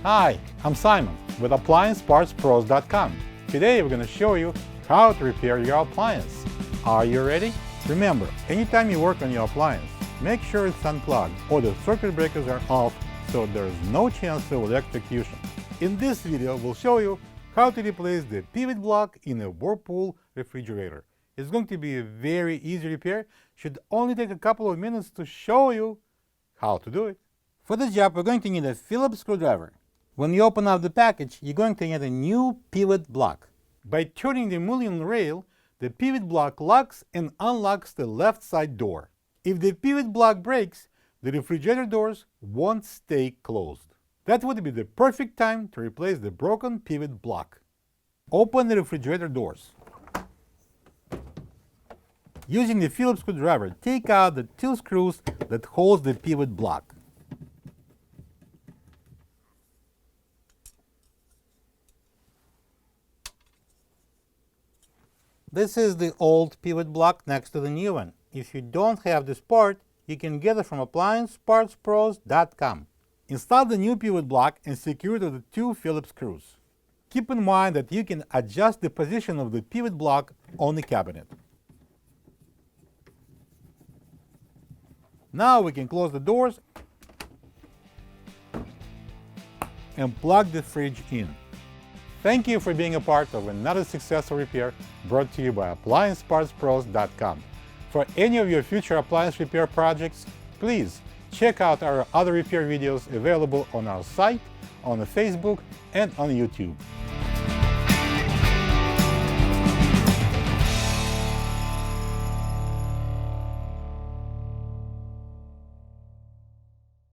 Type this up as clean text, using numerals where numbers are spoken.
Hi, I'm Simon with AppliancePartsPros.com. Today we're going to show you how to repair your appliance. Are you ready? Remember, anytime you work on your appliance, make sure it's unplugged or the circuit breakers are off so there is no chance of electrocution. In this video, we'll show you how to replace the pivot block in a Whirlpool refrigerator. It's going to be a very easy repair. Should only take a couple of minutes to show you how to do it. For this job, we're going to need a Phillips screwdriver. When you open up the package, you're going to need a new pivot block. By turning the mullion rail, the pivot block locks and unlocks the left side door. If the pivot block breaks, the refrigerator doors won't stay closed. That would be the perfect time to replace the broken pivot block. Open the refrigerator doors. Using the Phillips screwdriver, take out the two screws that hold the pivot block. This is the old pivot block next to the new one. If you don't have this part, you can get it from AppliancePartsPros.com. Install the new pivot block and secure it with the two Phillips screws. Keep in mind that you can adjust the position of the pivot block on the cabinet. Now we can close the doors and plug the fridge in. Thank you for being a part of another successful repair brought to you by AppliancePartsPros.com. For any of your future appliance repair projects, please check out our other repair videos available on our site, on Facebook, and on YouTube.